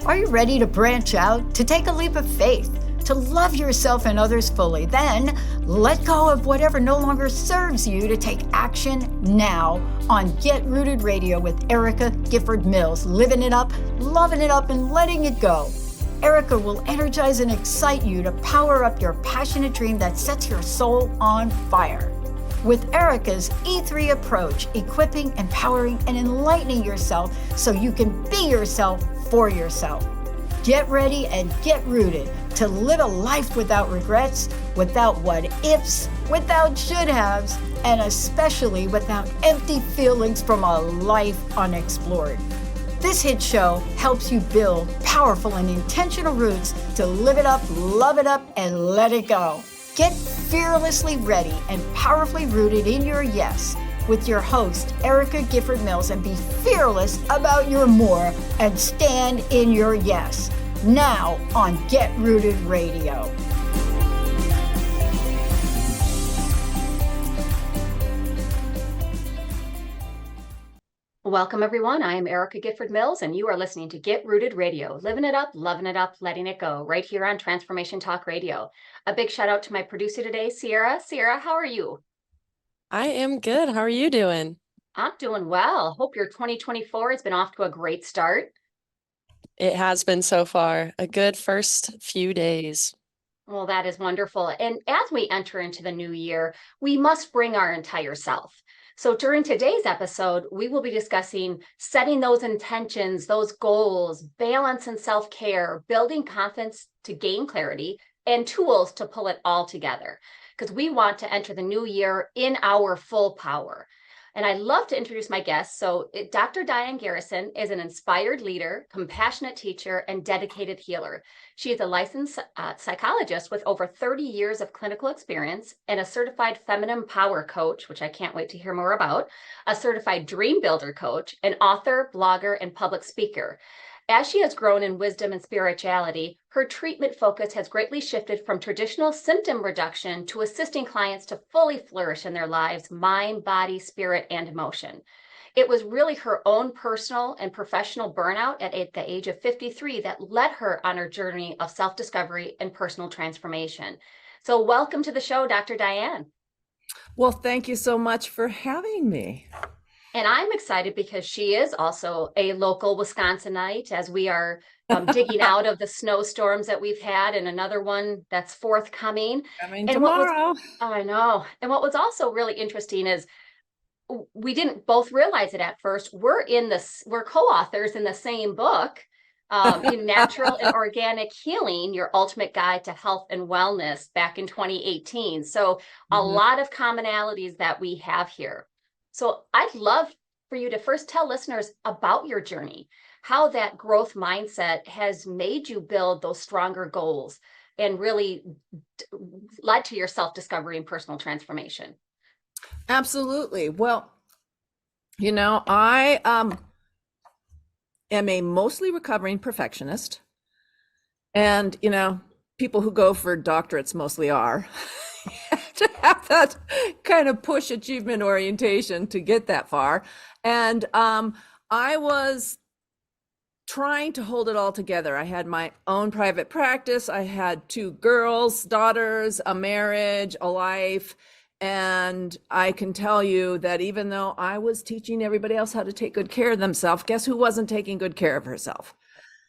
Are you ready to branch out, to take a leap of faith, to love yourself and others fully? Then let go of whatever no longer serves you to take action now on Get Rooted Radio with Erica Gifford Mills, living it up, loving it up, and letting it go. Erica will energize and excite you to power up your passionate dream that sets your soul on fire. With Erica's E3 approach, equipping, empowering, and enlightening yourself so you can be yourself for yourself. Get ready and get rooted to live a life without regrets, without what ifs, without should haves, and especially without empty feelings from a life unexplored. This hit show helps you build powerful and intentional roots to live it up, love it up, and let it go. Get fearlessly ready and powerfully rooted in your yes with your host, Erica Gifford Mills, and be fearless about your more and stand in your yes. Now on Get Rooted Radio. Welcome, everyone. I am Erica Gifford Mills, and you are listening to Get Rooted Radio, living it up, loving it up, letting it go, right here on Transformation Talk Radio. A big shout out to my producer today, Sierra. Sierra, how are you? I am good. How are you doing? I'm doing well. Hope your 2024 has been off to a great start. It has been so far. A good first few days. Well, that is wonderful. And as we enter into the new year, we must bring our entire self. So during today's episode, we will be discussing setting those intentions, those goals, balance and self-care, building confidence to gain clarity, and tools to pull it all together. Because we want to enter the new year in our full power. And I'd love to introduce my guest. So Dr. Diane Garrison is an inspired leader, compassionate teacher, and dedicated healer. She is a licensed psychologist with over 30 years of clinical experience and a certified feminine power coach, which I can't wait to hear more about, a certified dream builder coach, an author, blogger, and public speaker. As she has grown in wisdom and spirituality, her treatment focus has greatly shifted from traditional symptom reduction to assisting clients to fully flourish in their lives, mind, body, spirit, and emotion. It was really her own personal and professional burnout at the age of 53 that led her on her journey of self-discovery and personal transformation. So welcome to the show, Dr. Diane. Well, thank you so much for having me. And I'm excited because she is also a local Wisconsinite as we are digging out of the snowstorms that we've had, and another one that's forthcoming. Coming tomorrow. I know. And what was also really interesting is we didn't both realize it at first. We're co-authors in the same book, in Natural and Organic Healing, Your Ultimate Guide to Health and Wellness, back in 2018. So a lot of commonalities that we have here. So I'd love for you to first tell listeners about your journey, how that growth mindset has made you build those stronger goals and really led to your self-discovery and personal transformation. Absolutely. Well, I am a mostly recovering perfectionist. And, people who go for doctorates mostly are. To have that kind of push achievement orientation to get that far. And I was trying to hold it all together. I had my own private practice. I had 2 girls, daughters, a marriage, a life. And I can tell you that even though I was teaching everybody else how to take good care of themselves, guess who wasn't taking good care of herself?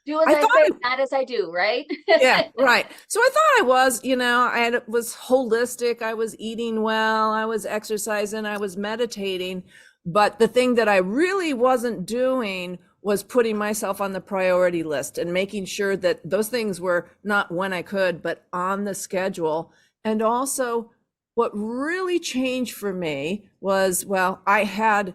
Do as I say, not as I do, right? Yeah, right. So I thought I was, I was holistic. I was eating well. I was exercising. I was meditating. But the thing that I really wasn't doing was putting myself on the priority list and making sure that those things were not when I could, but on the schedule. And also what really changed for me was, I had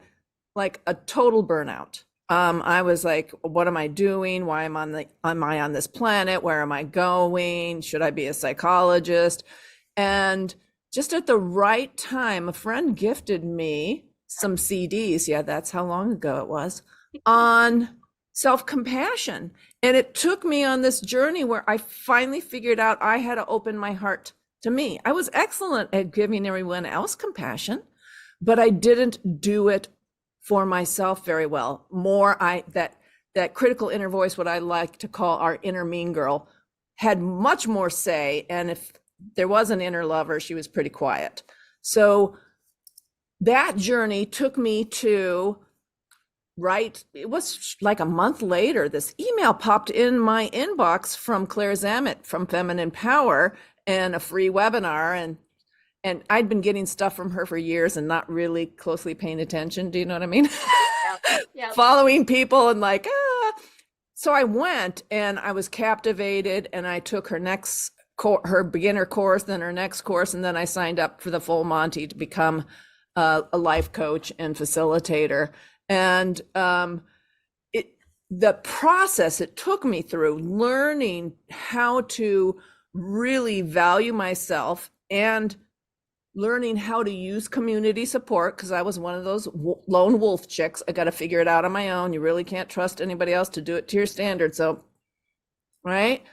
like a total burnout. I was like, what am I doing? Why am I on this planet? Where am I going? Should I be a psychologist? And just at the right time, a friend gifted me some CDs. Yeah, that's how long ago it was, on self-compassion. And it took me on this journey where I finally figured out I had to open my heart to me. I was excellent at giving everyone else compassion, but I didn't do it for myself very well. That that critical inner voice, what I like to call our inner mean girl, had much more say. And if there was an inner lover, she was pretty quiet. So that journey took me to it was like a month later, this email popped in my inbox from Claire Zammit from Feminine Power and a free webinar. And I'd been getting stuff from her for years and not really closely paying attention. Do you know what I mean? Yep. Following people and like, So I went and I was captivated, and I took her beginner course, then her next course. And then I signed up for the full Monty to become a life coach and facilitator. And the process it took me through, learning how to really value myself and learning how to use community support, because I was one of those lone wolf chicks. I got to figure it out on my own. You really can't trust anybody else to do it to your standard. So, right.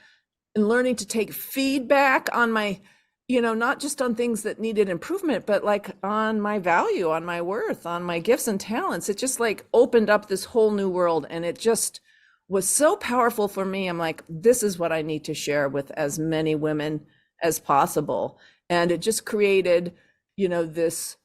And learning to take feedback on my, not just on things that needed improvement, but like on my value, on my worth, on my gifts and talents. It just like opened up this whole new world. And it just was so powerful for me. I'm like, this is what I need to share with as many women as possible. And it just created, this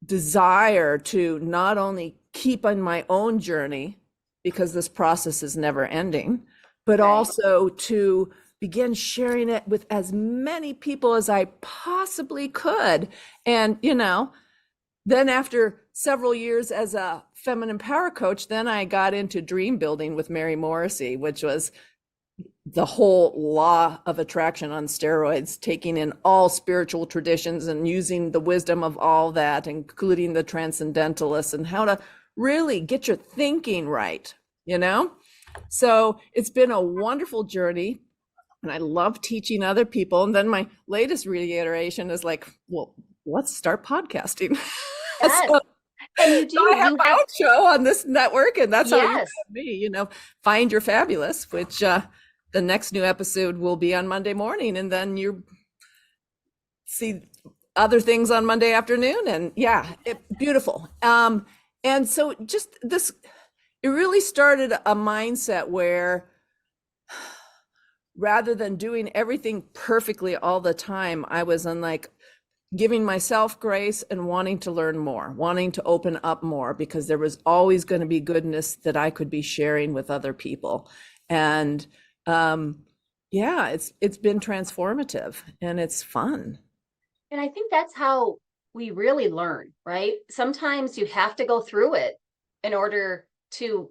desire to not only keep on my own journey, because this process is never ending, but also to begin sharing it with as many people as I possibly could. And, then after several years as a feminine power coach, then I got into dream building with Mary Morrissey, which was the whole law of attraction on steroids, taking in all spiritual traditions and using the wisdom of all that, including the transcendentalists, and how to really get your thinking right, So it's been a wonderful journey, and I love teaching other people. And then my latest reiteration is like, well, let's start podcasting. Yes. And I have my own show on this network, and that's how you Yes. found me, Find Your Fabulous, which the next new episode will be on Monday morning, and then you see other things on Monday afternoon. And beautiful. And so just this, it really started a mindset where rather than doing everything perfectly all the time, I was on like giving myself grace and wanting to learn more, wanting to open up more, because there was always going to be goodness that I could be sharing with other people. And it's been transformative, and it's fun. And I think that's how we really learn, right? Sometimes you have to go through it in order to,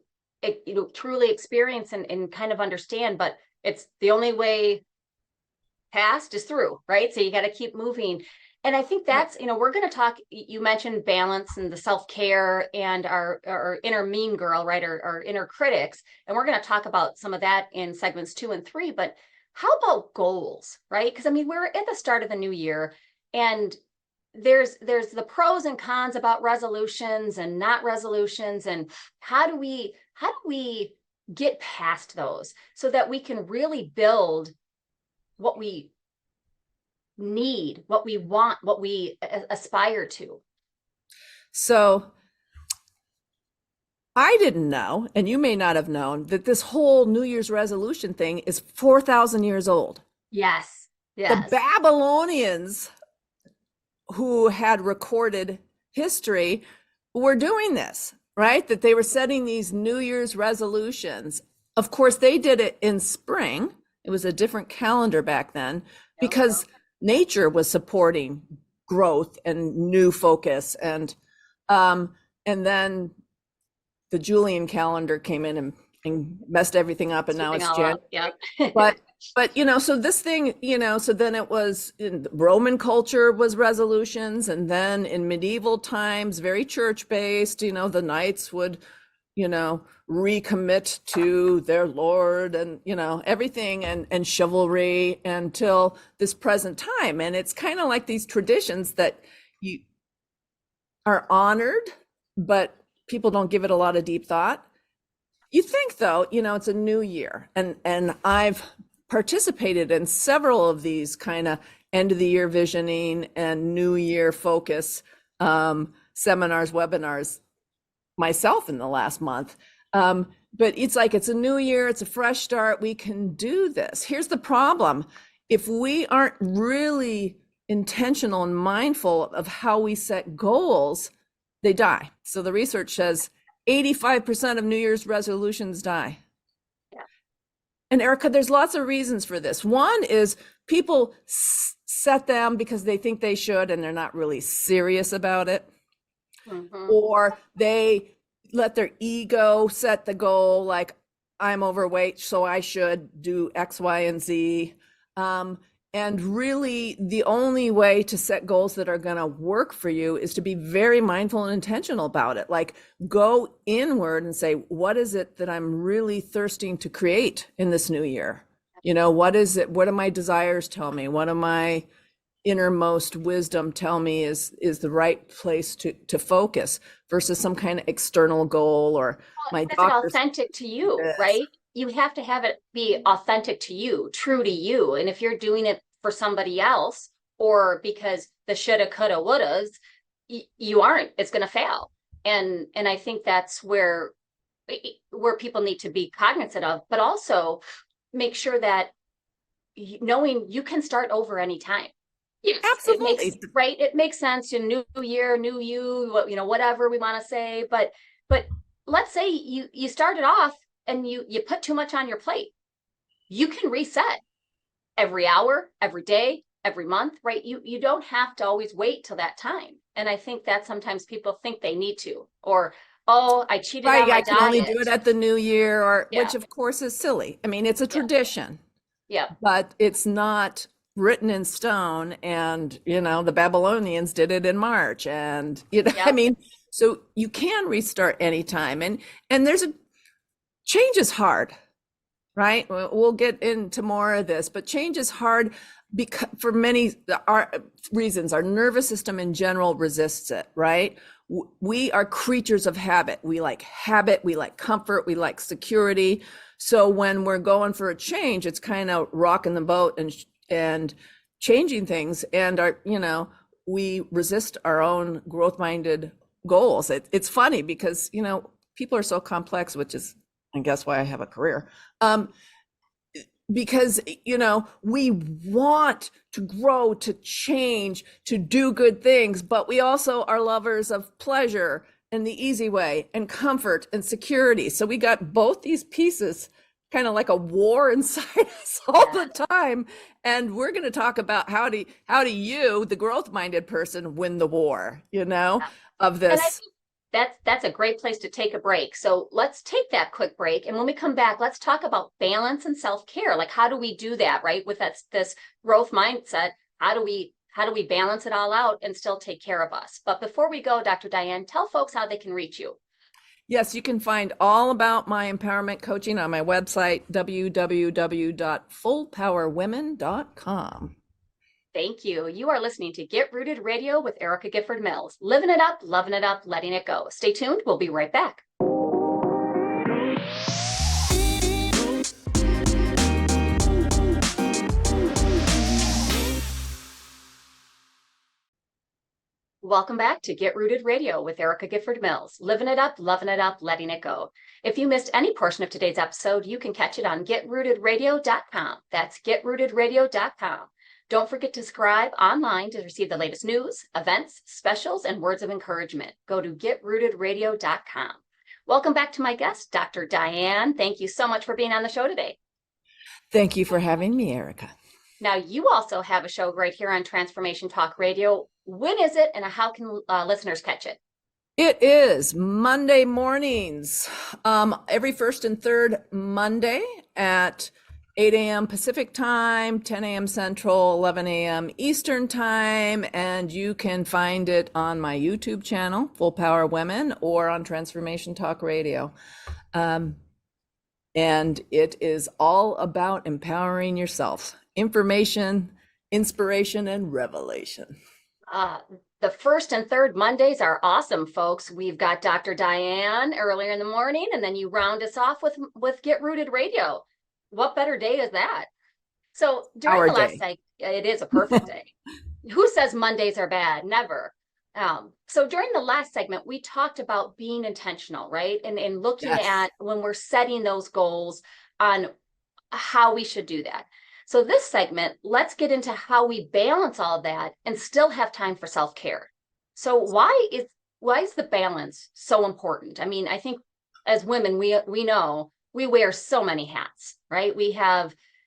truly experience and kind of understand, but it's the only way past is through, right? So you got to keep moving. And I think that's, we're going to talk, you mentioned balance and the self-care and our inner mean girl, right? Our inner critics. And we're going to talk about some of that in segments 2 and 3, but how about goals, right? Because we're at the start of the new year, and there's the pros and cons about resolutions and not resolutions. And how do we get past those so that we can really build what we need, what we want, what we aspire to? So I didn't know, and you may not have known, that this whole New Year's resolution thing is 4,000 years old. Yes. The Babylonians, who had recorded history, were doing this, right? That they were setting these New Year's resolutions. Of course, they did it in spring. It was a different calendar back then, because nature was supporting growth and new focus. And then the Julian calendar came in and messed everything up, and now it's January. But so this thing, so then it was in Roman culture was resolutions, and then in medieval times, very church-based, the knights would, recommit to their lord, and everything, and chivalry until this present time. And it's kind of like these traditions that you are honored, but people don't give it a lot of deep thought. You think, though, it's a new year, and I've participated in several of these kind of end of the year visioning and new year focus seminars, webinars myself in the last month. but it's like, it's a new year, it's a fresh start. We can do this. Here's the problem. If we aren't really intentional and mindful of how we set goals, they die. So the research says 85% of New Year's resolutions die. Yeah. And Erica, there's lots of reasons for this. One is people set them because they think they should, and they're not really serious about it. Mhm. Or they let their ego set the goal, like, I'm overweight, so I should do X, Y, and Z. And really, the only way to set goals that are going to work for you is to be very mindful and intentional about it. Like, go inward and say, what is it that I'm really thirsting to create in this new year? You know, what is it? What do my desires tell me? What do my innermost wisdom tell me is the right place to focus versus some kind of external goal or my Is it doctor's authentic to you, this. right? You have to have it be authentic to you, true to you. And if you're doing it for somebody else, or because the shoulda, coulda, wouldas, you aren't, it's going to fail. And I think that's where people need to be cognizant of, but also make sure that knowing you can start over anytime. Yes, Absolutely. It makes sense. New year, new you, whatever we want to say. But let's say you started off and you put too much on your plate. You can reset every hour, every day, every month, right? You don't have to always wait till that time. And I think that sometimes people think they need to, or, oh, I cheated on my I can only diet. do it at the new year, or Yeah. which of course is silly. I mean, it's a tradition. Yeah. But it's not written in stone. And, the Babylonians did it in March. And, I mean, so you can restart anytime. And there's change is hard, right? We'll get into more of this, but change is hard because for many reasons. Our nervous system in general resists it, right? We are creatures of habit. We like comfort, we like security. So when we're going for a change, it's kind of rocking the boat and changing things. And we resist our own growth-minded goals. It's funny because, people are so complex, which is, I guess, why I have a career. Because, we want to grow, to change, to do good things, but we also are lovers of pleasure and the easy way and comfort and security. So we got both these pieces kind of like a war inside us all the time. And we're going to talk about how do you, the growth-minded person, win the war, of this. And I think that's a great place to take a break. So let's take that quick break. And when we come back, let's talk about balance and self-care. Like, how do we do that, right? With this growth mindset, how do we balance it all out and still take care of us? But before we go, Dr. Diane, tell folks how they can reach you. Yes, you can find all about my empowerment coaching on my website, www.fullpowerwomen.com. Thank you. You are listening to Get Rooted Radio with Erica Gifford Mills. Living it up, loving it up, letting it go. Stay tuned. We'll be right back. Welcome back to Get Rooted Radio with Erica Gifford Mills. Living it up, loving it up, letting it go. If you missed any portion of today's episode, you can catch it on getrootedradio.com. That's getrootedradio.com. Don't forget to subscribe online to receive the latest news, events, specials, and words of encouragement. Go to getrootedradio.com. Welcome back to my guest, Dr. Diane. Thank you so much for being on the show today. Thank you for having me, Erica. Now, you also have a show right here on Transformation Talk Radio. When is it, and how can listeners catch it? It is Monday mornings, every first and third Monday at 8 a.m. Pacific time, 10 a.m. Central, 11 a.m. Eastern time, and you can find it on my YouTube channel, Full Power Women, or on Transformation Talk Radio. And it is all about empowering yourself. Information, inspiration, and revelation. The first and third Mondays are awesome, folks. We've got Dr. Diane earlier in the morning, and then you round us off with Get Rooted Radio. What better day is that? So during the last cycle, it is a perfect day. Who says Mondays are bad? Never. So during the last segment, we talked about being intentional, right? And looking Yes. at when we're setting those goals on how we should do that. So this segment, let's get into how we balance all of that and still have time for self-care. So why is the balance so important? I mean, I think as women, we know we wear so many hats, right?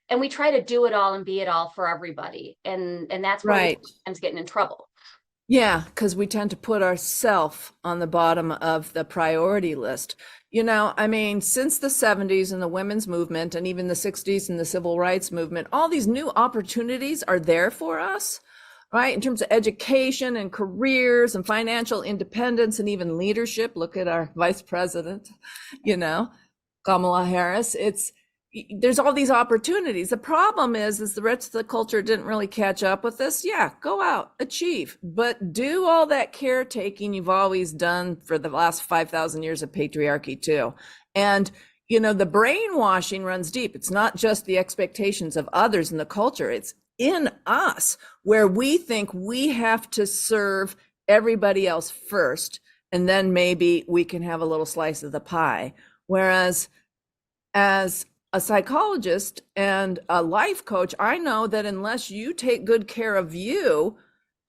And we try to do it all and be it all for everybody. And that's where Right. we sometimes getting in trouble. Yeah, because we tend to put ourselves on the bottom of the priority list. I mean, since the 70s and the women's movement, and even the 60s and the civil rights movement, all these new opportunities are there for us, right? In terms of education and careers and financial independence and even leadership. Look at our vice president, Kamala Harris. There's all these opportunities. The problem is the rest of the culture didn't really catch up with this. Yeah, go out, achieve, but do all that caretaking you've always done for the last 5,000 years of patriarchy too. And, the brainwashing runs deep. It's not just the expectations of others in the culture. It's in us, where we think we have to serve everybody else first, and then maybe we can have a little slice of the pie. Whereas as a psychologist and a life coach, I know that unless you take good care of you,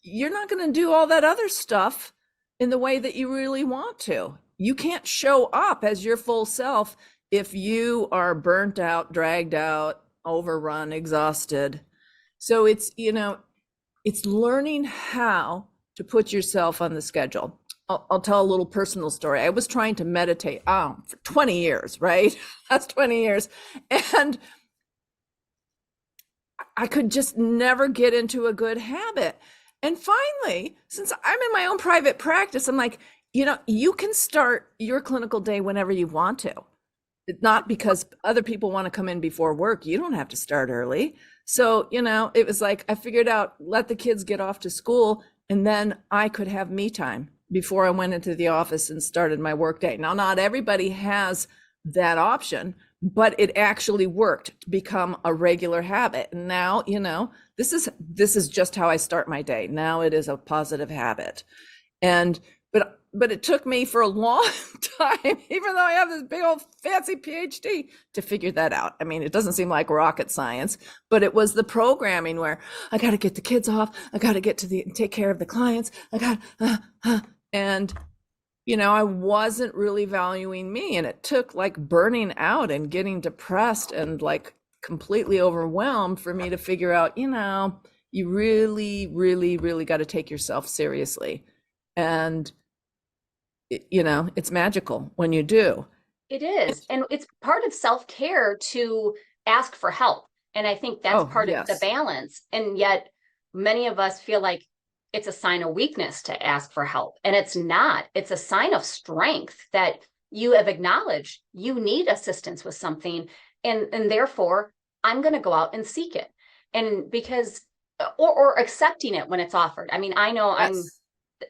you're not going to do all that other stuff in the way that you really want to. You can't show up as your full self if you are burnt out, dragged out, overrun, exhausted. So it's learning how to put yourself on the schedule. I'll tell a little personal story. I was trying to meditate for 20 years, right? That's 20 years. And I could just never get into a good habit. And finally, since I'm in my own private practice, I'm like, you can start your clinical day whenever you want to. Not because other people want to come in before work. You don't have to start early. So, it was like, I figured out, let the kids get off to school, and then I could have me time before I went into the office and started my workday. Now, not everybody has that option, but it actually worked to become a regular habit. And now, this is just how I start my day. Now it is a positive habit. But it took me for a long time, even though I have this big old fancy PhD, to figure that out. I mean, it doesn't seem like rocket science, but it was the programming where I got to get the kids off. I got to get to take care of the clients. And, I wasn't really valuing me, and it took like burning out and getting depressed and like completely overwhelmed for me to figure out, you really, really, really got to take yourself seriously. And it's magical when you do. It is. And it's part of self-care to ask for help. And I think that's part of the balance. And yet many of us feel like it's a sign of weakness to ask for help. And it's not. It's a sign of strength that you have acknowledged you need assistance with something. And therefore, I'm going to go out and seek it. And because, or accepting it when it's offered. I mean, I know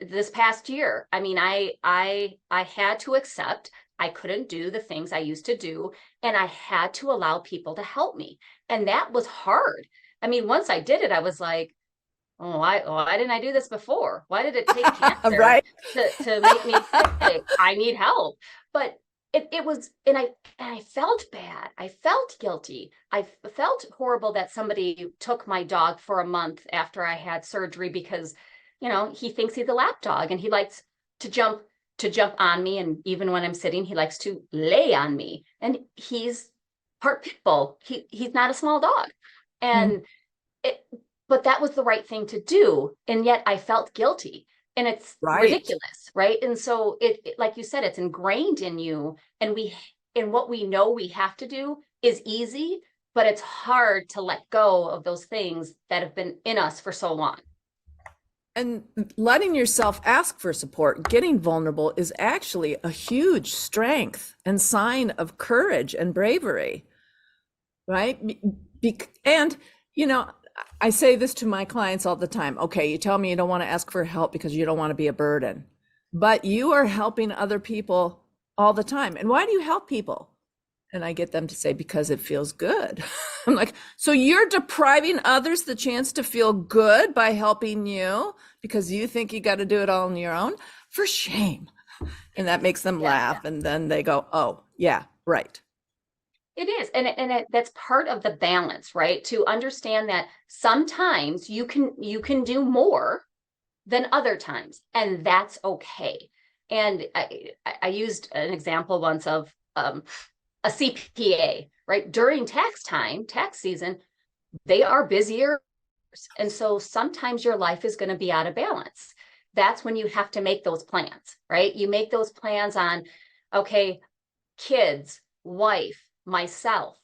this past year, I mean, I had to accept I couldn't do the things I used to do, and I had to allow people to help me. And that was hard. I mean, once I did it, I was like, oh, why didn't I do this before? Why did it take cancer right. to make me think I need help? But it was, and I felt bad. I felt guilty. I felt horrible that somebody took my dog for a month after I had surgery because he thinks he's a lap dog and he likes to jump on me. And even when I'm sitting, he likes to lay on me, and he's part pit bull. He's not a small dog. And but that was the right thing to do. And yet I felt guilty, and it's ridiculous. Right. And so it, like you said, it's ingrained in you, and what we know we have to do is easy, but it's hard to let go of those things that have been in us for so long. And letting yourself ask for support, getting vulnerable, is actually a huge strength and sign of courage and bravery, right? And, I say this to my clients all the time. Okay, you tell me you don't want to ask for help because you don't want to be a burden, but you are helping other people all the time. And why do you help people? And I get them to say, because it feels good. I'm like, so you're depriving others the chance to feel good by helping you because you think you got to do it all on your own? For shame. And that makes them laugh. And then they go, oh, yeah, right. It is. And that's part of the balance, right? To understand that sometimes you can do more than other times, and that's okay. And I used an example once of a CPA, right? During tax season, they are busier. And so sometimes your life is going to be out of balance. That's when you have to make those plans, right? You make those plans on, okay, kids, wife, myself,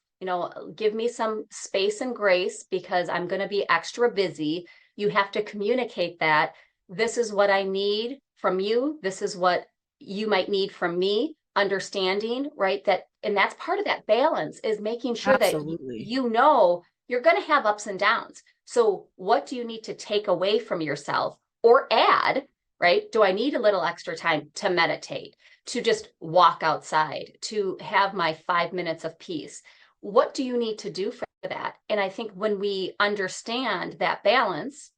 give me some space and grace because I'm going to be extra busy. You have to communicate that this is what I need from you. This is what you might need from me, understanding, right? And that's part of that balance, is making sure Absolutely. that you're going to have ups and downs. So what do you need to take away from yourself or add, right? Do I need a little extra time to meditate, to just walk outside, to have my 5 minutes of peace? What do you need to do for that? And I think when we understand that balance,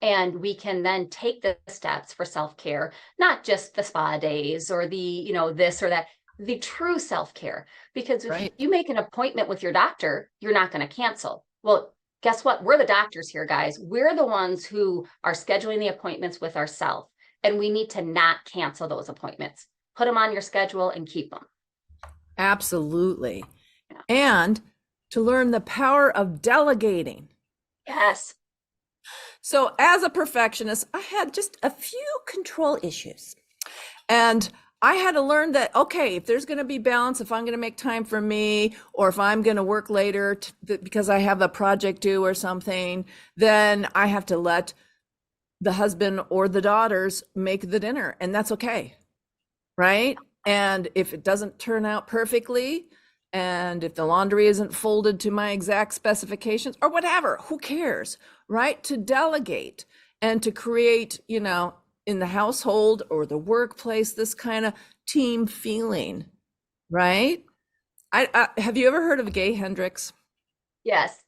and we can then take the steps for self-care, not just the spa days or the, this or that, the true self-care. Because if you make an appointment with your doctor, you're not going to cancel. Well, guess what? We're the doctors here, guys. We're the ones who are scheduling the appointments with ourselves. And we need to not cancel those appointments. Put them on your schedule and keep them. Absolutely. Yeah. And to learn the power of delegating. Yes. So as a perfectionist, I had just a few control issues. And I had to learn that, okay, if there's going to be balance, if I'm going to make time for me, or if I'm going to work later because I have a project due or something, then I have to let the husband or the daughters make the dinner, and that's okay, right? And if it doesn't turn out perfectly, and if the laundry isn't folded to my exact specifications or whatever, who cares, right? To delegate and to create, in the household or the workplace, this kind of team feeling, right? I have you ever heard of Gay Hendricks? Yes.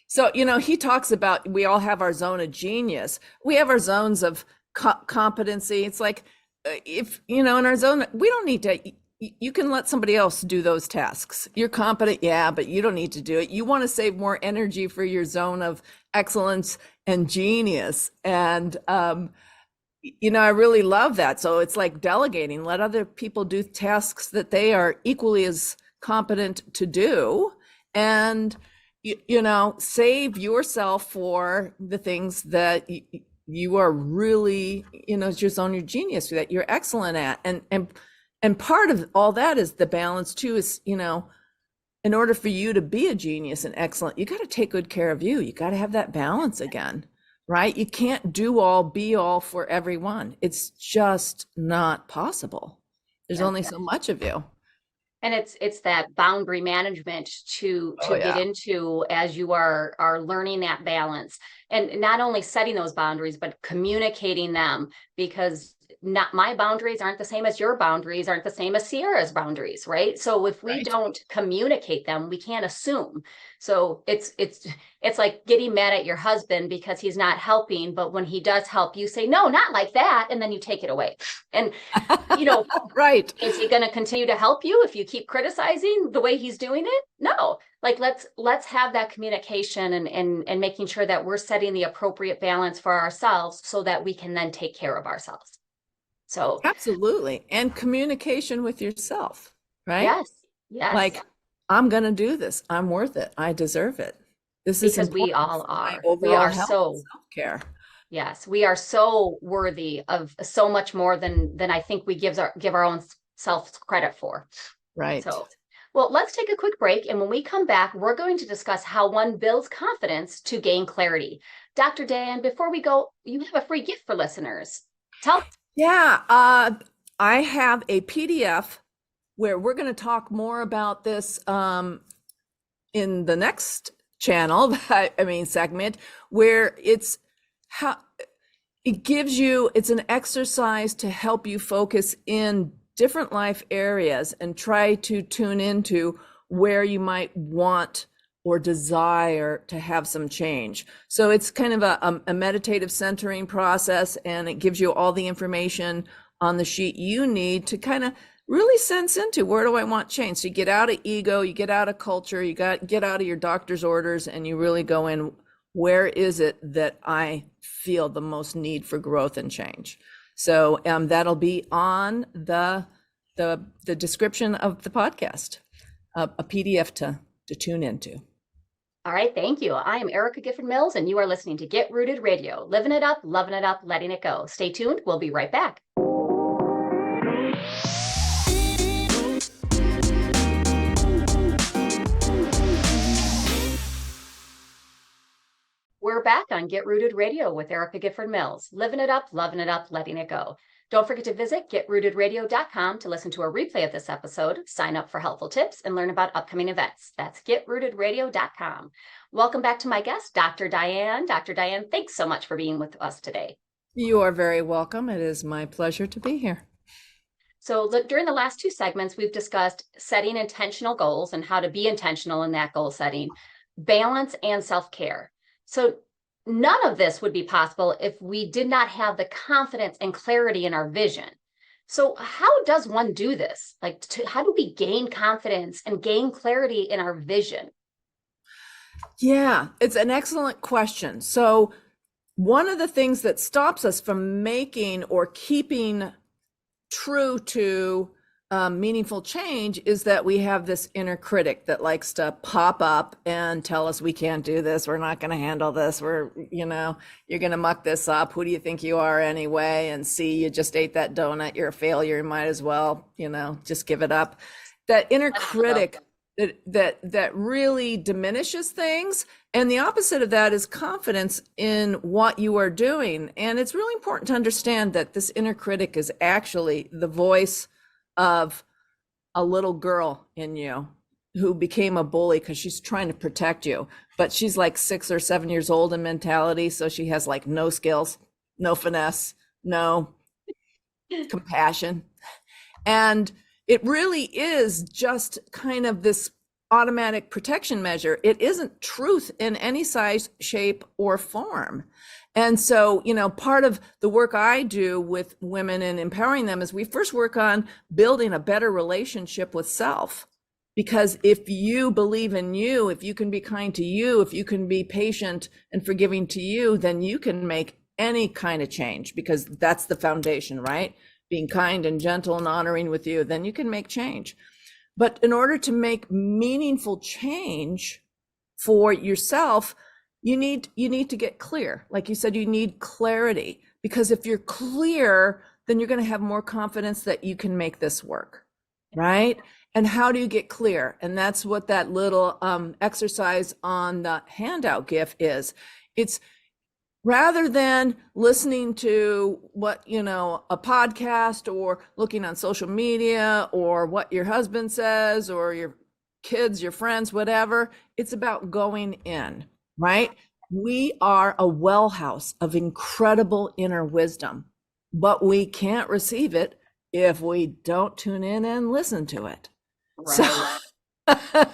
So, he talks about, we all have our zone of genius. We have our zones of competency. It's like, if, in our zone, we don't need to, you can let somebody else do those tasks. You're competent, yeah, but you don't need to do it. You want to save more energy for your zone of excellence and genius. And, I really love that. So it's like delegating, let other people do tasks that they are equally as competent to do. And, save yourself for the things that you are really, it's your zone, your genius, that you're excellent at. And part of all that is the balance too, is, in order for you to be a genius and excellent, you got to take good care of you. You got to have that balance again, right? You can't do all, be all for everyone. It's just not possible. There's only so much of you. And it's that boundary management to get into as you are learning that balance, and not only setting those boundaries, but communicating them, because not my boundaries aren't the same as your boundaries, aren't the same as Sierra's boundaries, right? So if we don't communicate them, we can't assume. So it's like getting mad at your husband because he's not helping, but when he does help, you say, no, not like that, and then you take it away. And right. Is he going to continue to help you if you keep criticizing the way he's doing it? No. Like, let's have that communication and making sure that we're setting the appropriate balance for ourselves so that we can then take care of ourselves. So absolutely. And communication with yourself, right? Yes. Like, I'm going to do this. I'm worth it. I deserve it. This is because we all are. We are so self-care. Yes, we are so worthy of so much more than I think we give our own selves credit for. Right. So, well, let's take a quick break. And when we come back, we're going to discuss how one builds confidence to gain clarity. Dr. Diane, before we go, you have a free gift for listeners. Yeah, I have a PDF where we're going to talk more about this in the next channel, segment, where it's how it gives you, it's an exercise to help you focus in different life areas and try to tune into where you might want or desire to have some change. So it's kind of a meditative centering process, and it gives you all the information on the sheet you need to kind of really sense into, where do I want change? So you get out of ego, you get out of culture, you get out of your doctor's orders, and you really go in, where is it that I feel the most need for growth and change? So that'll be on the description of the podcast, a PDF to tune into. All right, thank you. I am Erica Gifford Mills, and you are listening to Get Rooted Radio, living it up, loving it up, letting it go. Stay tuned. We'll be right back. We're back on Get Rooted Radio with Erica Gifford Mills, living it up, loving it up, letting it go. Don't forget to visit getrootedradio.com to listen to a replay of this episode, sign up for helpful tips, and learn about upcoming events. That's getrootedradio.com. Welcome back to my guest, Dr. Diane. Dr. Diane, thanks so much for being with us today. You are very welcome. It is my pleasure to be here. So during the last two segments, we've discussed setting intentional goals and how to be intentional in that goal setting, balance, and self-care. So none of this would be possible if we did not have the confidence and clarity in our vision. So how does one do this? How do we gain confidence and gain clarity in our vision? Yeah, it's an excellent question. So one of the things that stops us from making or keeping true to meaningful change is that we have this inner critic that likes to pop up and tell us we can't do this, we're not going to handle this, you're going to muck this up, who do you think you are anyway, and see, you just ate that donut, you're a failure, you might as well just give it up. That inner critic that really diminishes things, and the opposite of that is confidence in what you are doing. And it's really important to understand that this inner critic is actually the voice of a little girl in you who became a bully because she's trying to protect you, but she's like 6 or 7 years old in mentality, so she has like no skills, no finesse, no compassion. And it really is just kind of this automatic protection measure. It isn't truth in any size, shape, or form. And so, part of the work I do with women and empowering them is we first work on building a better relationship with self. Because if you believe in you, if you can be kind to you, if you can be patient and forgiving to you, then you can make any kind of change, because that's the foundation, right? Being kind and gentle and honoring with you, then you can make change. But in order to make meaningful change for yourself, you need to get clear. Like you said, you need clarity, because if you're clear, then you're going to have more confidence that you can make this work, right? And how do you get clear? And that's what that little exercise on the handout GIF is. It's rather than listening to what, a podcast or looking on social media or what your husband says or your kids, your friends, whatever, it's about going in. Right? We are a well house of incredible inner wisdom, but we can't receive it if we don't tune in and listen to it. Right.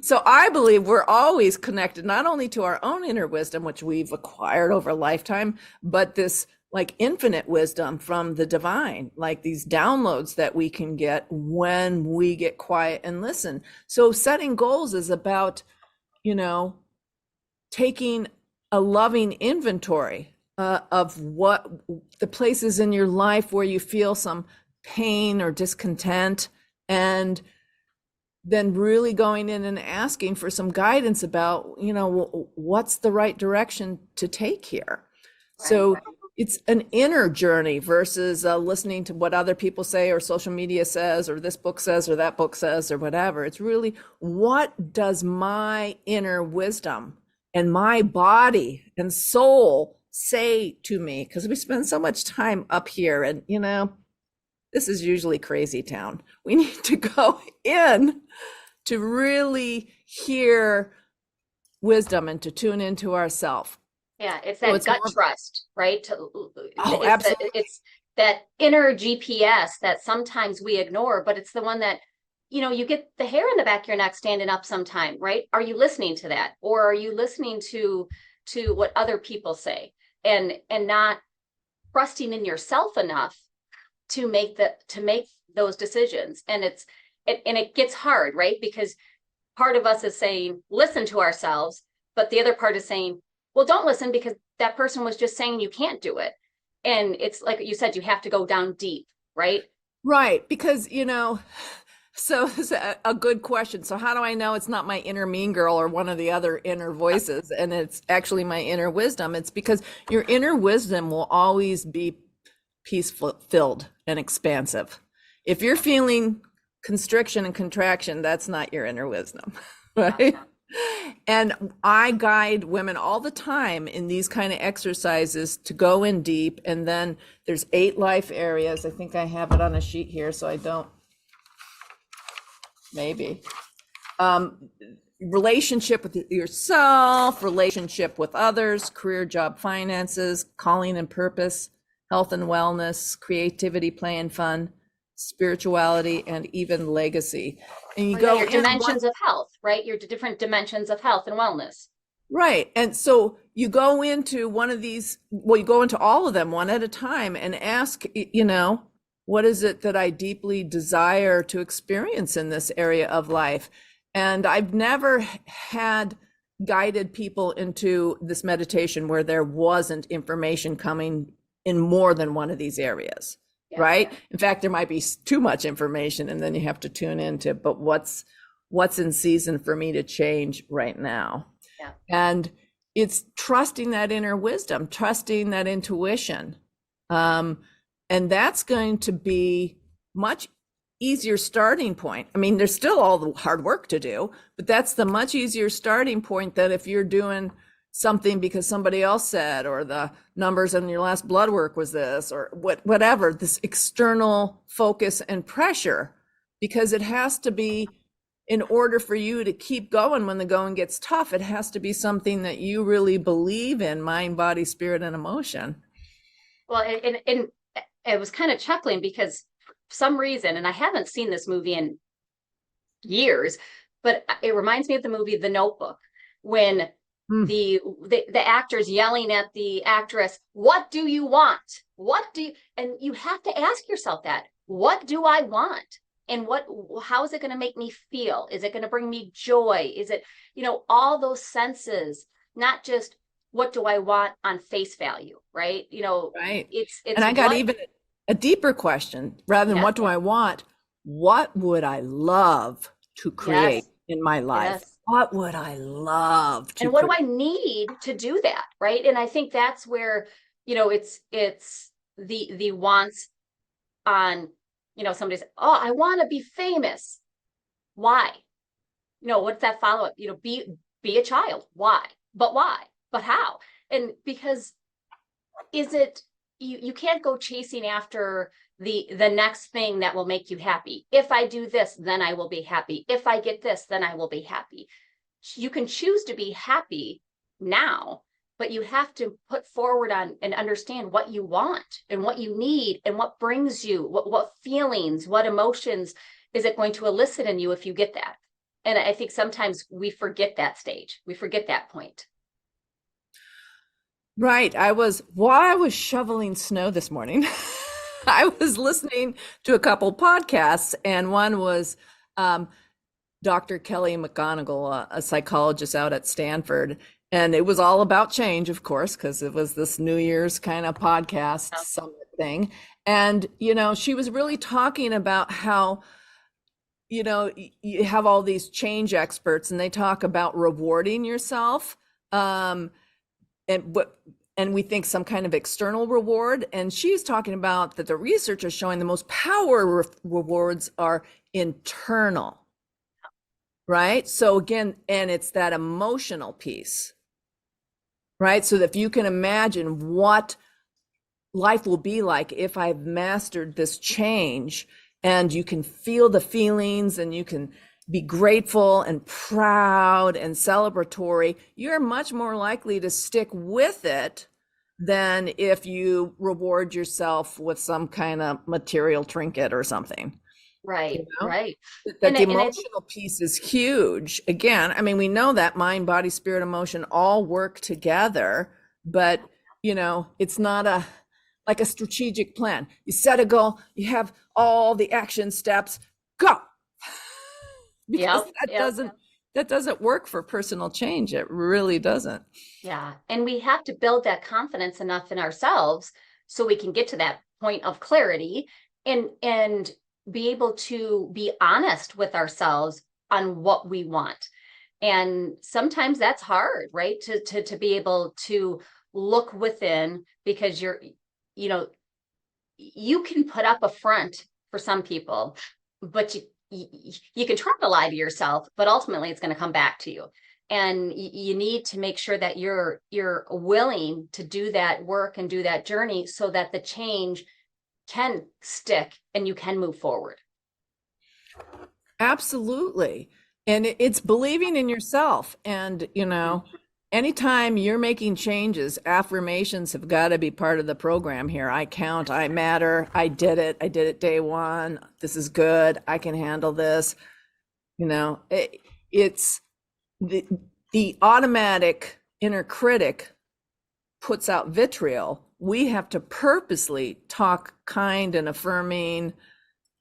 So I believe we're always connected, not only to our own inner wisdom, which we've acquired over a lifetime, but this like infinite wisdom from the divine, like these downloads that we can get when we get quiet and listen. So setting goals is about, taking a loving inventory of what the places in your life where you feel some pain or discontent, and then really going in and asking for some guidance about, what's the right direction to take here. Right. So it's an inner journey versus listening to what other people say or social media says or this book says or that book says or whatever. It's really, what does my inner wisdom and my body and soul say to me? Because we spend so much time up here, and this is usually crazy town. We need to go in to really hear wisdom and to tune into ourselves. Yeah, it's that gut trust, right? Absolutely. that inner GPS that sometimes we ignore, but it's the one that, you get the hair in the back of your neck standing up sometime, right? Are you listening to that? Or are you listening to what other people say and not trusting in yourself enough to make those decisions? And it gets hard, right? Because part of us is saying, listen to ourselves, but the other part is saying, well, don't listen because that person was just saying you can't do it. And it's like you said, you have to go down deep, right? Right. Because, so it's a good question. So how do I know it's not my inner mean girl or one of the other inner voices and it's actually my inner wisdom? It's because your inner wisdom will always be peaceful, filled, and expansive. If you're feeling constriction and contraction, that's not your inner wisdom, right? And I guide women all the time in these kind of exercises to go in deep. And then there's 8 life areas. I think I have it on a sheet here, so I don't, maybe. Relationship with yourself, relationship with others, career, job, finances, calling and purpose, health and wellness, creativity, play and fun, spirituality, and even legacy. And you go your dimensions of health, right? Your different dimensions of health and wellness. Right. And so you go into one of these, well, you go into all of them one at a time and ask, what is it that I deeply desire to experience in this area of life? And I've never had guided people into this meditation where there wasn't information coming in more than one of these areas. Yeah. Right. In fact, there might be too much information and then you have to tune into, but what's in season for me to change right now? Yeah. And it's trusting that inner wisdom, trusting that intuition. And that's going to be much easier starting point. I mean, there's still all the hard work to do, but that's the much easier starting point than if you're doing something because somebody else said, or the numbers on your last blood work was this, or whatever, this external focus and pressure, because it has to be, in order for you to keep going when the going gets tough, it has to be something that you really believe in, mind, body, spirit, and emotion. Well, and I was kind of chuckling because for some reason, and I haven't seen this movie in years, but it reminds me of the movie The Notebook, when the actor's yelling at the actress, what do you want? And you have to ask yourself that, what do I want? And how is it going to make me feel? Is it going to bring me joy? Is it, all those senses, not just what do I want on face value, right? Right. It's and I got even a deeper question rather than what do I want? What would I love to create in my life? Yes. What would I love to And what do I need to do that? Right. And I think that's where, it's the wants on, somebody says, oh, I want to be famous. Why? What's that follow up? Be a child. Why? But why? But how? And because you can't go chasing after the next thing that will make you happy. If I do this, then I will be happy. If I get this, then I will be happy. You can choose to be happy now, but you have to put forward on and understand what you want and what you need and what brings you, what feelings, what emotions is it going to elicit in you if you get that. And I think sometimes we forget that stage. We forget that point. Right. While I was shoveling snow this morning, I was listening to a couple podcasts, and one was Dr. Kelly McGonigal, a psychologist out at Stanford. And it was all about change, of course, because it was this New Year's kind of podcast summit thing. And, she was really talking about how, you have all these change experts and they talk about rewarding yourself. And we think some kind of external reward. And she's talking about that the research is showing the most power rewards are internal, right? So again, and it's that emotional piece, right? So that if you can imagine what life will be like if I've mastered this change, and you can feel the feelings and you can be grateful and proud and celebratory, you're much more likely to stick with it than if you reward yourself with some kind of material trinket or something. Right, You know? right. That the And I think, emotional piece is huge. Again, I mean, we know that mind, body, spirit, emotion all work together, but it's not like a strategic plan. You set a goal, you have all the action steps, go. Because that doesn't work for personal change. It really doesn't. yeah. And we have to build that confidence enough in ourselves so we can get to that point of clarity and be able to be honest with ourselves on what we want. And sometimes that's hard, right? To be able to look within, because you can put up a front for some people, but you can try to lie to yourself, but ultimately it's going to come back to you. And you need to make sure that you're willing to do that work and do that journey so that the change can stick and you can move forward. Absolutely. And it's believing in yourself. And, anytime you're making changes, affirmations have got to be part of the program here. I count, I matter, I did it day one. This is good. I can handle this. It's the automatic inner critic puts out vitriol. We have to purposely talk kind and affirming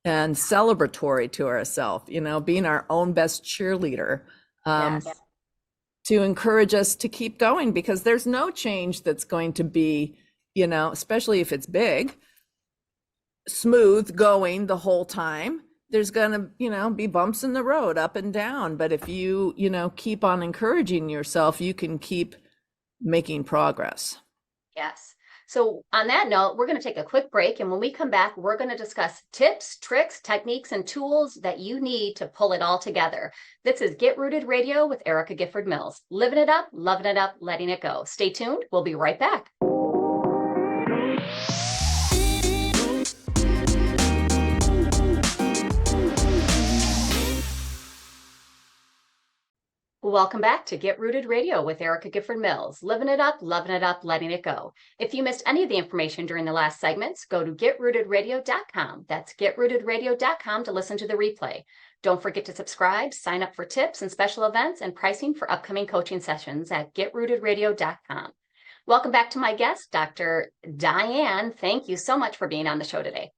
and celebratory to ourselves, being our own best cheerleader. Yes. To encourage us to keep going, because there's no change that's going to be, especially if it's big, smooth going the whole time. There's going to, be bumps in the road up and down. But if you, keep on encouraging yourself, you can keep making progress. Yes. So on that note, we're going to take a quick break. And when we come back, we're going to discuss tips, tricks, techniques, and tools that you need to pull it all together. This is Get Rooted Radio with Erica Gifford Mills. Living it up, loving it up, letting it go. Stay tuned. We'll be right back. Welcome back to Get Rooted Radio with Erica Gifford Mills. Living it up, loving it up, letting it go. If you missed any of the information during the last segments, go to getrootedradio.com. That's getrootedradio.com to listen to the replay. Don't forget to subscribe, sign up for tips and special events and pricing for upcoming coaching sessions at getrootedradio.com. Welcome back to my guest, Dr. Diane. Thank you so much for being on the show today.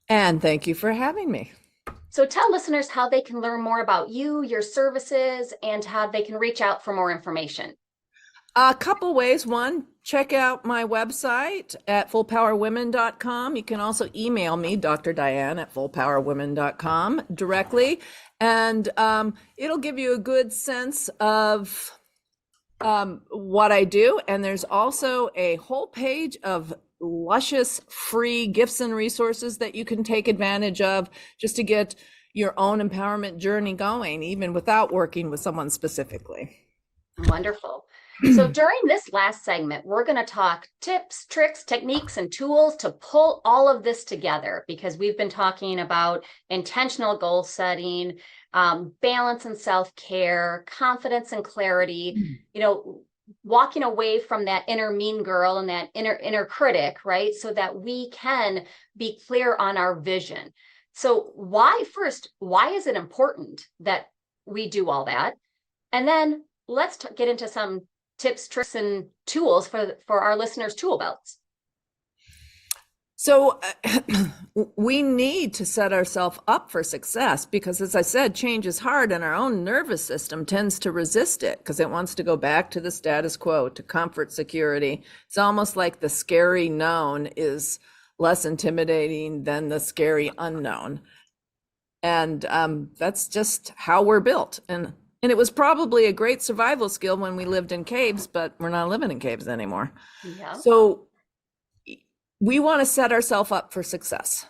And thank you for having me. So tell listeners how they can learn more about you, your services, and how they can reach out for more information. A couple ways. One, check out my website at fullpowerwomen.com. You can also email me, Dr. Diane at fullpowerwomen.com directly. And it'll give you a good sense of what I do. And there's also a whole page of luscious free gifts and resources that you can take advantage of just to get your own empowerment journey going, even without working with someone specifically. Wonderful. So during this last segment, we're going to talk tips, tricks, techniques, and tools to pull all of this together, because we've been talking about intentional goal setting, balance and self-care, confidence and clarity, walking away from that inner mean girl and that inner critic, right? So that we can be clear on our vision. So why is it important that we do all that? And then let's get into some tips, tricks, and tools for our listeners' tool belts. So we need to set ourselves up for success, because, as I said, change is hard and our own nervous system tends to resist it because it wants to go back to the status quo, to comfort, security. It's almost like the scary known is less intimidating than the scary unknown. And that's just how we're built. And it was probably a great survival skill when we lived in caves, but we're not living in caves anymore. Yeah. So we want to set ourselves up for success,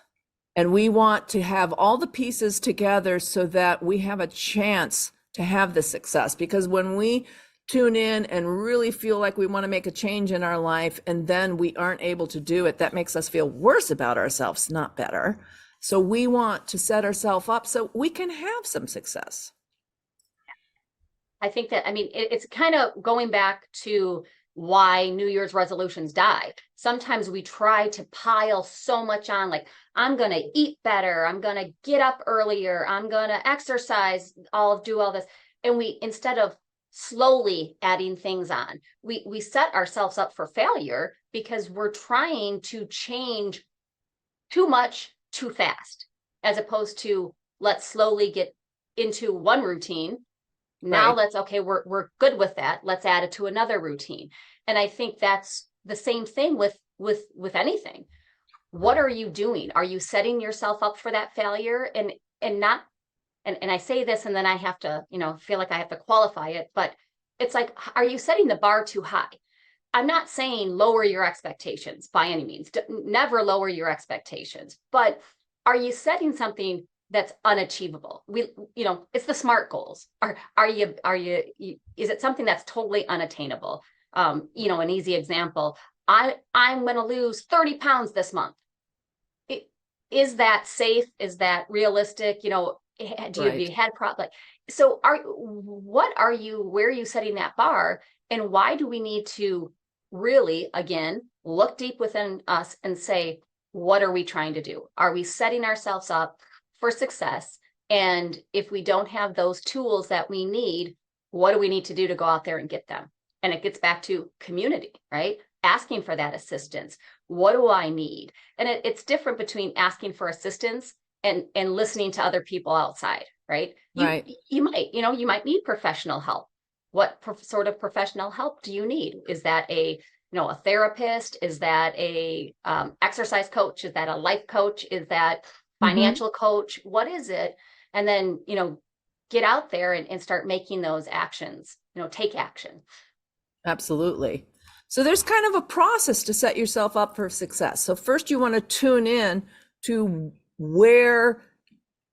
and we want to have all the pieces together so that we have a chance to have the success. Because when we tune in and really feel like we want to make a change in our life and then we aren't able to do it, that makes us feel worse about ourselves, not better. So we want to set ourselves up so we can have some success. I think that, it's kind of going back to why New Year's resolutions die. Sometimes we try to pile so much on, like, I'm going to eat better, I'm going to get up earlier, I'm going to exercise, do all this. And we, instead of slowly adding things on, we set ourselves up for failure because we're trying to change too much too fast, as opposed to let's slowly get into one routine. Now Right. we're good with that. Let's add it to another routine. And I think that's the same thing with anything. What are you doing? Are you setting yourself up for that failure? And not, and I say this and then I have to, feel like I have to qualify it, but it's like, are you setting the bar too high? I'm not saying lower your expectations by any means. Never lower your expectations, but are you setting something that's unachievable? It's the SMART goals. Is it something that's totally unattainable? An easy example, I'm going to lose 30 pounds this month. Is that safe? Is that realistic? Have you had problems? So where are you setting that bar? And why do we need to really, again, look deep within us and say, what are we trying to do? Are we setting ourselves up for success? And if we don't have those tools that we need, what do we need to do to go out there and get them? And it gets back to community, right? Asking for that assistance. What do I need? And it's different between asking for assistance and listening to other people outside, right? You might need professional help. What sort of professional help do you need? Is that a therapist? Is that a exercise coach? Is that a life coach? Is that financial coach? What is it? And then, get out there and start making those actions, take action. Absolutely. So there's kind of a process to set yourself up for success. So first you want to tune in to where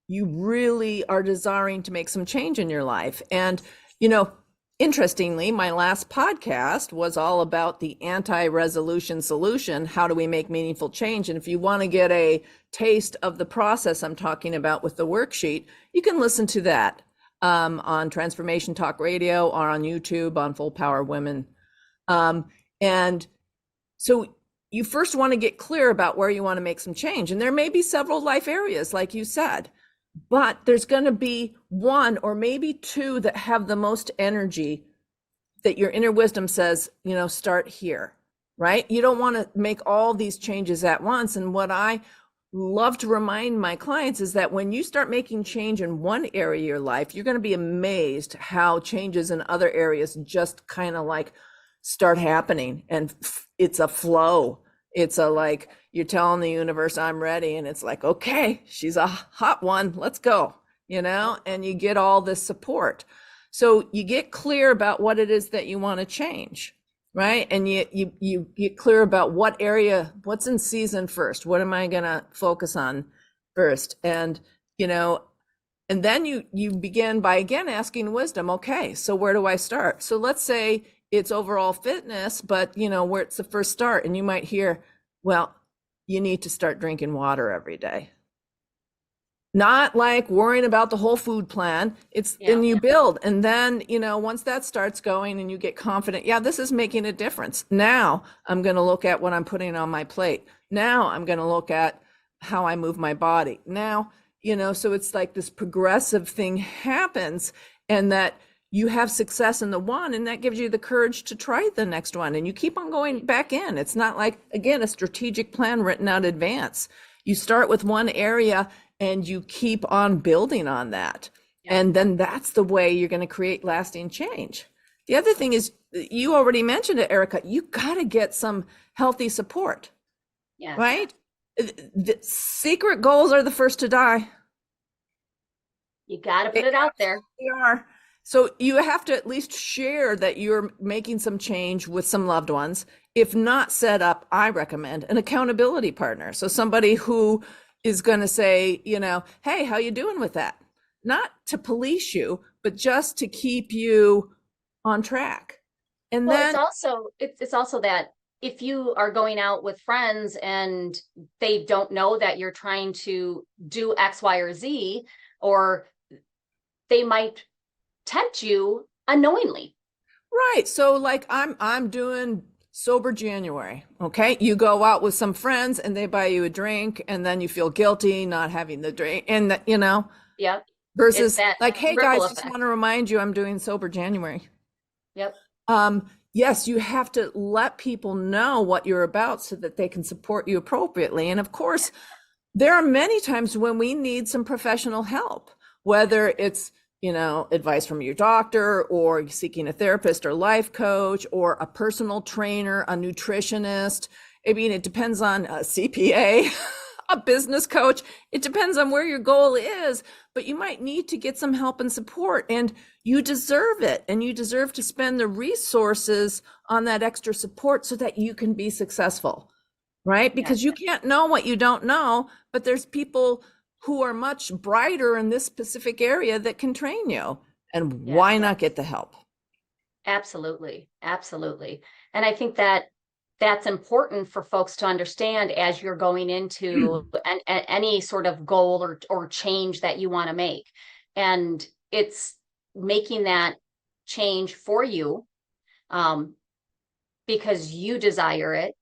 you really are desiring to make some change in your life. And, interestingly, my last podcast was all about the anti-resolution solution. How do we make meaningful change? And if you want to get a taste of the process I'm talking about with the worksheet, you can listen to that on Transformation Talk Radio or on YouTube on Full Power Women. And so you first want to get clear about where you want to make some change. And there may be several life areas, like you said, but there's going to be one or maybe two that have the most energy that your inner wisdom says, start here, right? You don't want to make all these changes at once. And what I love to remind my clients is that when you start making change in one area of your life, you're going to be amazed how changes in other areas just kind of like start happening, and it's a flow. It's like you're telling the universe, I'm ready. And it's like, okay, she's a hot one. Let's go, and you get all this support. So you get clear about what it is that you want to change, right? And you get clear about what area, what's in season first. What am I going to focus on first? And, and then you begin by, again, asking wisdom. Okay, so where do I start? So let's say it's overall fitness, but where it's the first start, and you might hear, well, you need to start drinking water every day. Not like worrying about the whole food plan. And you build. And then, once that starts going and you get confident, this is making a difference. Now I'm going to look at what I'm putting on my plate. Now I'm going to look at how I move my body. Now, so it's like this progressive thing happens, and that you have success in the one, and that gives you the courage to try the next one. And you keep on going back in. It's not like, again, a strategic plan written out in advance. You start with one area and you keep on building on that. Yeah. And then that's the way you're going to create lasting change. The other thing is, you already mentioned it, Erica, you got to get some healthy support. Yeah. Right? The secret goals are the first to die. You got to put it out there. They are. So you have to at least share that you're making some change with some loved ones. If not, set up, I recommend, an accountability partner. So somebody who is going to say, hey, how you doing with that? Not to police you, but just to keep you on track. And then it's also that if you are going out with friends and they don't know that you're trying to do X, Y, or Z, or they might tempt you unknowingly. Right. So like I'm doing sober January. Okay. You go out with some friends and they buy you a drink and then you feel guilty not having the drink. And that, Yep. versus that like, hey ripple guys, just effect. want to remind you I'm doing sober January. Yep. Yes, you have to let people know what you're about so that they can support you appropriately. And of course, there are many times when we need some professional help, whether it's, advice from your doctor or seeking a therapist or life coach or a personal trainer, a nutritionist. I mean, it depends on a CPA, a business coach. It depends on where your goal is, but you might need to get some help and support, and you deserve it. And you deserve to spend the resources on that extra support so that you can be successful, right? Because you can't know what you don't know, but there's people who are much brighter in this specific area that can train you. And why not get the help? Absolutely. Absolutely. And I think that that's important for folks to understand as you're going into any sort of goal or change that you want to make. And it's making that change for you because you desire it,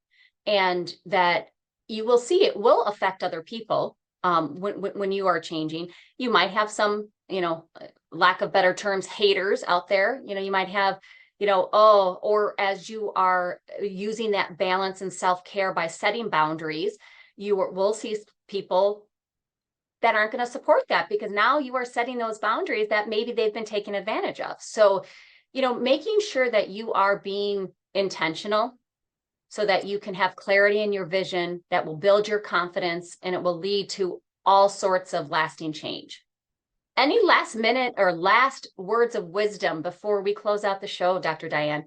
and that you will see it will affect other people. When you are changing, you might have some, lack of better terms, haters out there. You might have, or as you are using that balance and self-care by setting boundaries, you will see people that aren't going to support that, because now you are setting those boundaries that maybe they've been taken advantage of. So, making sure that you are being intentional so that you can have clarity in your vision that will build your confidence, and it will lead to all sorts of lasting change. Any last minute or last words of wisdom before we close out the show, Dr. Diane?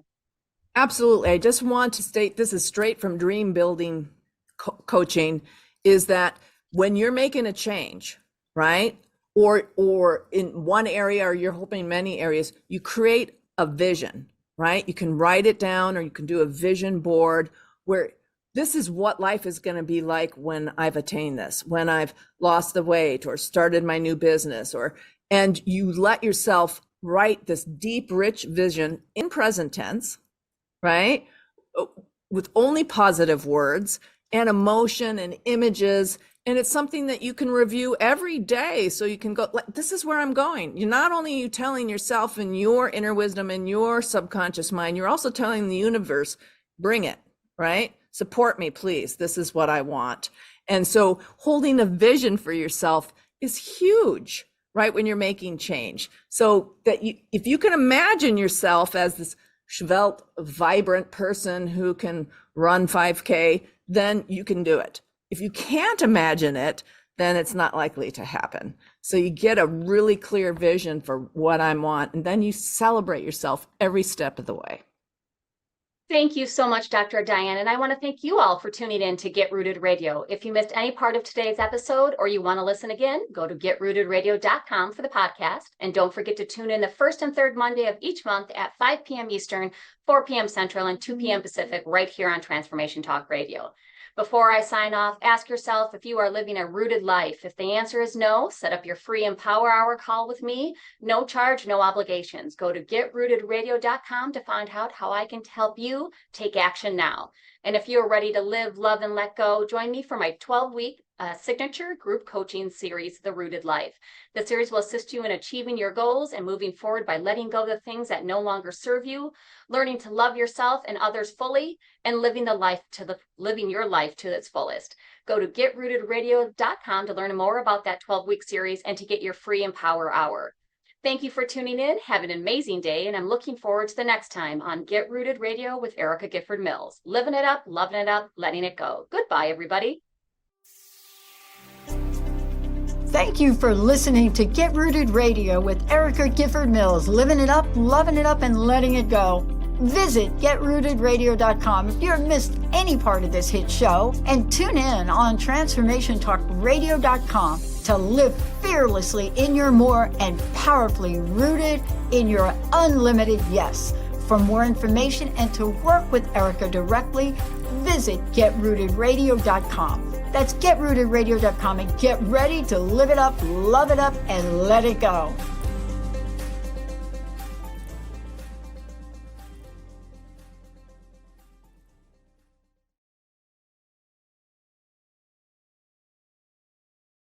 Absolutely. I just want to state, this is straight from dream building coaching, is that when you're making a change, right? Or in one area, or you're hoping many areas, you create a vision, right? You can write it down, or you can do a vision board where this is what life is going to be like when I've attained this, when I've lost the weight or started my new business, and you let yourself write this deep, rich vision in present tense, right? With only positive words and emotion and images. And it's something that you can review every day. So you can go, like, this is where I'm going. You're not only you telling yourself and your inner wisdom and your subconscious mind, you're also telling the universe, bring it, right? Support me, please. This is what I want. And so holding a vision for yourself is huge, right? When you're making change. So that if you can imagine yourself as this svelte, vibrant person who can run 5K, then you can do it. If you can't imagine it, then it's not likely to happen. So you get a really clear vision for what I want, and then you celebrate yourself every step of the way. Thank you so much, Dr. Diane. And I want to thank you all for tuning in to Get Rooted Radio. If you missed any part of today's episode, or you want to listen again, go to getrootedradio.com for the podcast. And don't forget to tune in the first and third Monday of each month at 5 p.m. Eastern, 4 p.m. Central, and 2 p.m. Pacific, right here on Transformation Talk Radio. Before I sign off, ask yourself if you are living a rooted life. If the answer is no, set up your free Empower Hour call with me. No charge, no obligations. Go to getrootedradio.com to find out how I can help you take action now. And if you're ready to live, love, and let go, join me for my 12-week signature group coaching series, The Rooted Life. The series will assist you in achieving your goals and moving forward by letting go of the things that no longer serve you, learning to love yourself and others fully, and living your life to its fullest. Go to getrootedradio.com to learn more about that 12-week series and to get your free Empower Hour. Thank you for tuning in. Have an amazing day, and I'm looking forward to the next time on Get Rooted Radio with Erica Gifford Mills. Living it up, loving it up, letting it go. Goodbye, everybody. Thank you for listening to Get Rooted Radio with Erica Gifford Mills, living it up, loving it up, and letting it go. Visit getrootedradio.com if you have missed any part of this hit show, and tune in on transformationtalkradio.com to live fearlessly in your more and powerfully rooted in your unlimited yes. For more information and to work with Erica directly, visit getrootedradio.com. That's getrootedradio.com, and get ready to live it up, love it up, and let it go.